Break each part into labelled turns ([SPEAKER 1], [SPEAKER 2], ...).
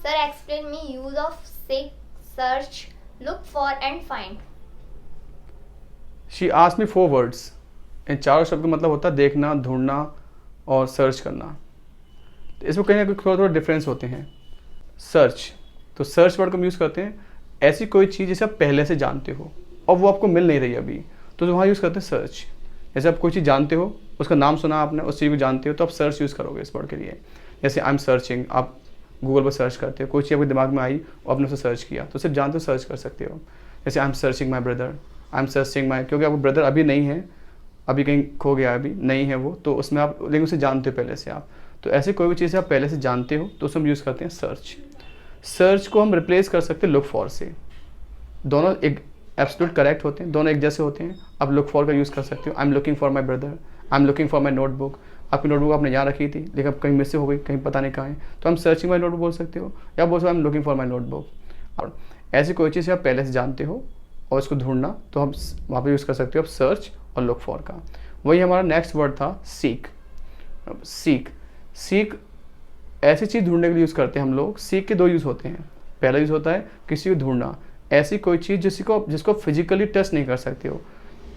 [SPEAKER 1] Sir, explain me use of seek, search, look for and find.
[SPEAKER 2] She asked me 4 words. इन चारों शब्द का मतलब होता है देखना, ढूंढना और सर्च करना। तो इसमें कहीं ना कहीं थोड़ा थोड़ा डिफरेंस होते हैं। सर्च, तो सर्च वर्ड को हम यूज़ करते हैं ऐसी कोई चीज़ जिसे आप पहले से जानते हो और वो आपको मिल नहीं रही अभी, तो वहाँ यूज़ करते हैं सर्च। जैसे आप कोई चीज़ जानते हो, उसका नाम सुना आपने, उस चीज़ को जानते हो, तो आप सर्च यूज़ करोगे इस वर्ड के लिए। जैसे आई एम सर्चिंग, आप गूगल पर सर्च करते हो, कोई चीज़ आपके दिमाग में आई और आपने उसे सर्च किया, तो सिर्फ जानते हो सर्च कर सकते हो। जैसे I am searching my brother, I am searching my, क्योंकि आपको ब्रदर अभी नहीं है, अभी कहीं खो गया, अभी नहीं है वो, तो उसमें आप लेकिन उसे जानते हो पहले से आप। तो ऐसे कोई भी चीज़ आप पहले से जानते हो तो उसे हम यूज़ करते हैं सर्च। सर्च को हम रिप्लेस कर सकते हैं लुक फॉर से। दोनों एक एब्सोल्यूट करेक्ट होते हैं, दोनों एक जैसे होते हैं। आप लुक फॉर का यूज़ कर सकते हो, I am looking for my brother, I am looking for my notebook. आपकी नोटबुक आपने यहाँ रखी थी लेकिन अब कहीं मिस से हो गई, कहीं पता नहीं कहाँ है, तो हम सर्चिंग माई नोटबुक बोल सकते हो, या बोल सकते हो I am looking for my notebook. और ऐसी कोई चीज़ आप पहले से जानते हो और इसको ढूंढना, तो हम वहाँ पर यूज़ कर सकते हो आप सर्च और लुक फॉर का। वही हमारा नेक्स्ट वर्ड था सीक। सीक, सीक ऐसी चीज़ ढूंढने के लिए यूज़ करते हैं हम लोग। सीक के दो यूज़ होते हैं। पहला यूज़ होता है किसी को ढूंढना, ऐसी कोई चीज़ जिसको फिजिकली टच नहीं कर सकते हो,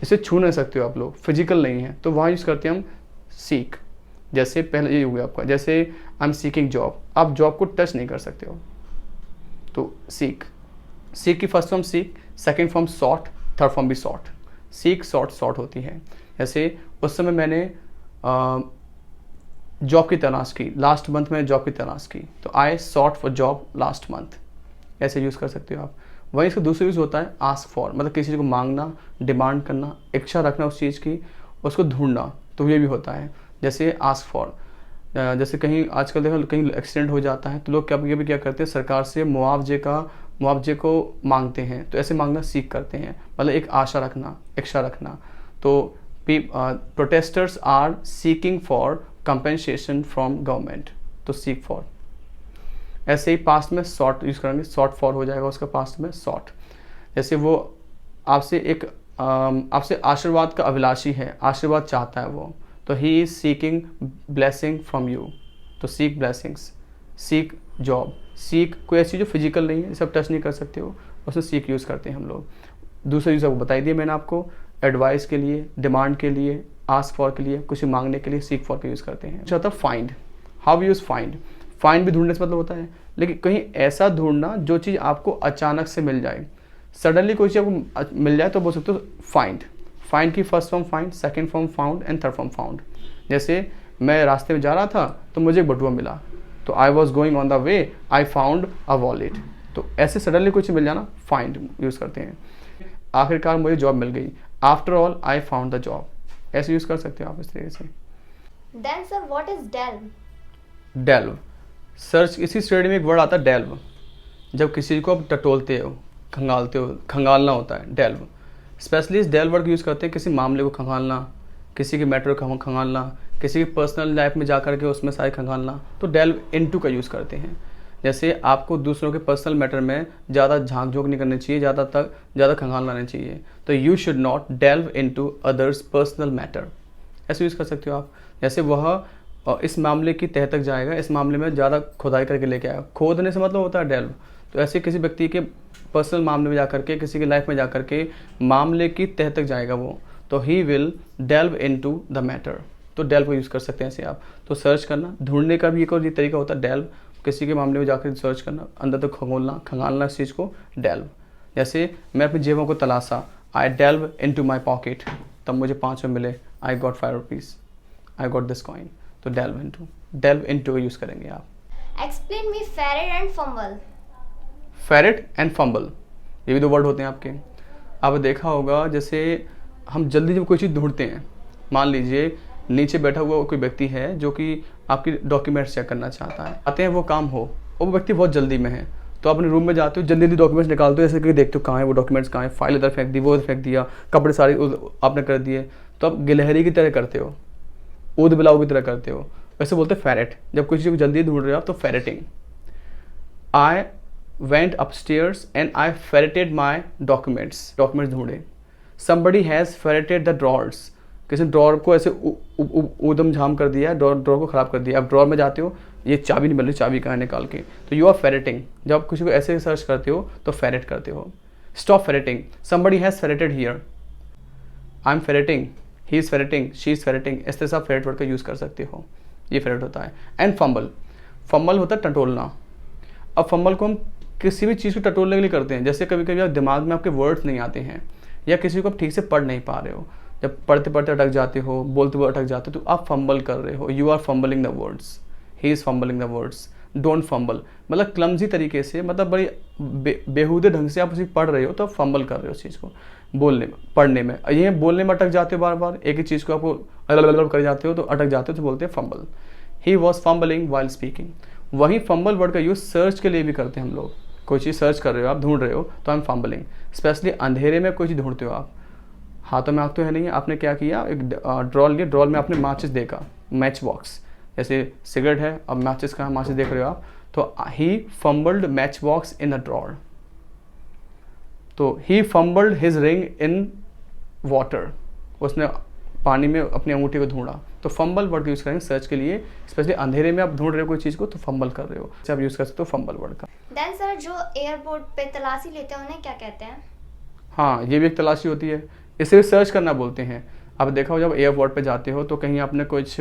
[SPEAKER 2] इसे छू नहीं सकते हो आप लोग, फिजिकल नहीं है, तो वहाँ यूज़ करते हैं हम सीक। जैसे पहले ये हो गया आपका, जैसे आई एम सीकिंग जॉब, आप जॉब को टच नहीं कर सकते हो, तो सीक। सीक की first form seek, second form sort, third form भी सॉर्ट। सीक, सॉर्ट, सॉर्ट होती है। जैसे उस समय मैंने जॉब की तलाश की, लास्ट मंथ मैंने जॉब की तलाश की, तो I sort for job last month, ऐसे यूज़ कर सकते हो आप। वहीं इसका दूसरा यूज़ होता है आस्क फॉर, मतलब किसी चीज़ को मांगना, डिमांड करना, इच्छा रखना उस चीज़ की, उसको ढूंढना, तो ये भी होता है। जैसे आस्क फॉर, जैसे कहीं आजकल देखो कहीं एक्सीडेंट हो जाता है तो लोग क्या करते हैं, सरकार से मुआवजे को मांगते हैं, तो ऐसे मांगना सीख करते हैं, मतलब एक आशा रखना, इच्छा रखना। तो protesters are seeking for compensation from government, तो सीक फॉर। ऐसे ही पास्ट में सॉर्ट यूज़ करेंगे, सॉर्ट फॉर हो जाएगा उसका पास्ट में सॉर्ट। जैसे वो आपसे आशीर्वाद का अभिलाषी है, आशीर्वाद चाहता है वो, तो he is seeking blessing from you, तो seek blessings. Seek job, seek कोई ऐसी जो फिजिकल नहीं है, जिसे आप टच नहीं कर सकते हो, उसमें सीक यूज़ करते हैं हम लोग। दूसरा यूज़ आपको बताई दिया मैंने आपको, एडवाइस के लिए, डिमांड के लिए, आस्क फॉर के लिए, कुछ मांगने के लिए सीक फॉर का यूज़ करते हैं। अच्छा, find, how use find. Find भी ढूंढने से मतलब होता है, लेकिन कहीं ऐसा ढूंढना जो चीज़ आपको अचानक से मिल जाए, सडनली कोई चीज़ आपको मिल जाए तो बोल सकते हो फाइंड। फाइंड की first form find, second form found and third form found. जैसे मैं रास्ते में जा रहा था तो मुझे एक बटुआ मिला, तो I was going on the way, I found a wallet. तो ऐसे सडनली कुछ मिल जाना, फाइंड यूज़ करते हैं। आखिरकार मुझे जॉब मिल गई, after all I found the job, ऐसे यूज़ कर सकते हो आप इस तरीके से।
[SPEAKER 1] Then sir, what is delve?
[SPEAKER 2] Delve, search, इसी स्टडी में एक वर्ड आता है डेल्व, जब किसी को आप टटोलते हो, खंगालते हो, खंगालना होता है डेल्व। स्पेशली इस डेल्व वर्ड यूज़ करते हैं किसी मामले को खंगालना, किसी के मैटर को खंगालना, किसी की पर्सनल लाइफ में जा कर के उसमें सारे खंगालना, तो डेल्व इनटू का यूज़ करते हैं। जैसे आपको दूसरों के पर्सनल मैटर में ज़्यादा झांक झोंक नहीं करनी चाहिए, ज़्यादा खंगालना नहीं चाहिए, तो you should not delve into others personal matter, ऐसे यूज़ कर सकते हो आप। जैसे वह इस मामले की तह तक जाएगा, इस मामले में ज़्यादा खुदाई करके लेके आएगा, खोदने से मतलब होता है डेल्व। तो ऐसे किसी व्यक्ति के पर्सनल मामले में जाकर के, किसी की लाइफ में जाकर के मामले की तह तक जाएगा वो, तो he will delve into the matter, तो डेल्व को यूज़ कर सकते हैं ऐसे आप। तो सर्च करना, ढूंढने का भी एक और ये तरीका होता है डेल्व, किसी के मामले में जाकर सर्च करना, अंदर तक खंगालना इस चीज़ को डेल्व। जैसे मैं अपनी जेबों को तलाशा, I delve into my pocket, तब मुझे 5 रुपये मिले, I got 5 rupees, I got this coin, तो डेल्व इनटू यूज़ करेंगे आप।
[SPEAKER 1] Explain me ferret and fumble.
[SPEAKER 2] Ferret and fumble, ये भी 2 वर्ड होते हैं आपके। आपने देखा होगा, जैसे हम जल्दी जब कोई चीज़ ढूंढते हैं, मान लीजिए नीचे बैठा हुआ कोई व्यक्ति है जो कि आपकी डॉक्यूमेंट्स चेक करना चाहता है, आते हैं वो काम हो, और वो व्यक्ति बहुत जल्दी में है, तो अपने रूम में जाते हो, जल्दी जल्दी डॉक्यूमेंट्स निकालते हो, ऐसे करके देखते हो कहाँ है वो डॉक्यूमेंट्स, कहाँ है, फाइल इधर फेंक दी, वो इधर फेंक दिया, कपड़े सारे आपने कर दिए, तो आप गिलहरी की तरह करते हो, ऊद बिलाव की तरह करते हो, वैसे बोलते हैं फेरेट। जब किसी को जल्दी ढूंढ रहे हो आप, तो ferreting. I went upstairs and I ferreted my documents ढूंढे। Somebody has ferreted the drawers, किसी ने ड्रॉर को ऐसे ऊधम झाम कर दिया है, ड्रॉर को ख़राब कर दिया। आप ड्रॉर में जाते हो, ये चाबी नहीं मिल रही, चाबी कहाँ निकाल के, तो यू आर फेरेटिंग। जब आप किसी को ऐसे सर्च करते हो तो फेरेट करते हो। Stop ferreting, somebody has ferreted here, I am ferreting, he is ferreting, she is ferreting, इस तरह से आप फेरेट वर्ड का यूज़ कर सकते हो। ये फेरेट होता है। एंड फंबल, फंबल होता है टटोलना। अब फंबल को हम किसी भी चीज़ को टटोलने के लिए करते हैं, जैसे कभी कभी आप दिमाग में आपके वर्ड्स नहीं आते हैं या किसी को आप ठीक से पढ़ नहीं पा रहे हो, जब पढ़ते पढ़ते अटक जाते हो, बोलते बोलते अटक जाते हो, तो आप फंबल कर रहे हो। You are fumbling the words, he is fumbling the words. Don't fumble मतलब क्लमजी तरीके से, मतलब बड़ी बेहूदे ढंग से आप उसे पढ़ रहे हो तो आप फंबल कर रहे हो उस चीज़ को बोलने में, पढ़ने में। ये बोलने में अटक जाते हो, बार बार एक ही चीज़ को आपको अलग अलग कर जाते हो तो अटक जाते हो, तो बोलते हैं fumble. He was fumbling while speaking. वही फंबल वर्ड का यूज़ सर्च के लिए भी करते हैं हम लोग। कोई चीज़ सर्च कर रहे हो आप, ढूंढ रहे हो, तो आई एम फंबलिंग। स्पेशली अंधेरे में कोई चीज़ ढूंढते हो आप, हाथों में आग तो है नहीं है, आपने क्या किया, एक ड्रॉल लिया, ड्रॉल में आपने माचिस देखा, मैच बॉक्स, जैसे सिगरेट है, अब मैचेस का माचिस देख रहे हो आप, तो he fumbled match box in a drawer. तो he fumbled his ring in water, उसने पानी में अपनी अंगूठी को ढूंढा। तो फंबल वर्ड यूज़ करेंगे सर्च के लिए, स्पेशली अंधेरे में आप ढूंढ रहे हो कोई चीज़ को तो फंबल कर रहे हो, आप यूज़ कर सकते हो फंबल वर्ड का।
[SPEAKER 1] देन सर, जो एयरपोर्ट पे तलाशी लेते हैं उन्हें क्या कहते हैं?
[SPEAKER 2] हाँ, ये भी एक तलाशी होती है, इसे भी सर्च करना बोलते हैं। आप देखा हो जब एयरपोर्ट पे जाते हो तो कहीं आपने कुछ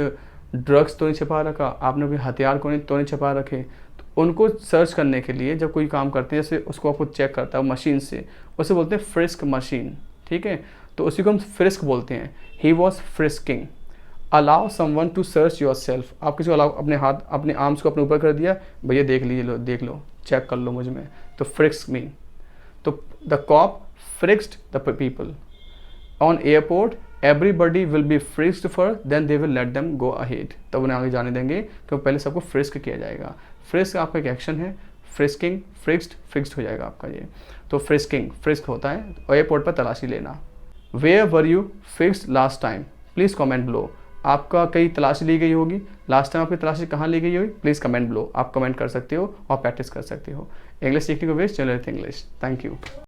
[SPEAKER 2] ड्रग्स तो नहीं छिपा रखा, आपने कोई हथियार को नहीं छिपा रखे, तो उनको सर्च करने के लिए जब कोई काम करते हैं, जैसे उसको आपको चेक करता है मशीन से, उसे बोलते हैं फ्रिस्क मशीन, ठीक है, तो उसी को हम फ्रिस्क बोलते हैं। He was frisking. Allow someone to search yourself, आप किसी को अलाउ, अपने हाथ अपने आर्म्स को अपने ऊपर कर दिया, भैया देख लीजिए, देख लो, चेक कर लो मुझ में, तो फ्रिस्क मी। तो the cop frisked the people on airport, everybody will be frisked first, then they will let them go ahead। तब उन्हें आगे जाने देंगे क्योंकि पहले सबको फ्रिस्क किया जाएगा। फ्रिस्क आपका एक एक्शन है, फ्रिस्किंग, फ्रिक्स्ड हो जाएगा आपका ये। तो फ्रिस्किंग, फ्रिस्क होता है एयरपोर्ट पर तलाशी लेना। Where were you frisked last time, please comment below. आपका कहीं तलाशी ली गई होगी, लास्ट टाइम आपकी तलाशी कहाँ ली गई होगी, प्लीज़ कमेंट बिलो। आप कमेंट कर सकते हो और प्रैक्टिस कर सकते हो। इंग्लिश सीखने को best channel English. Thank you.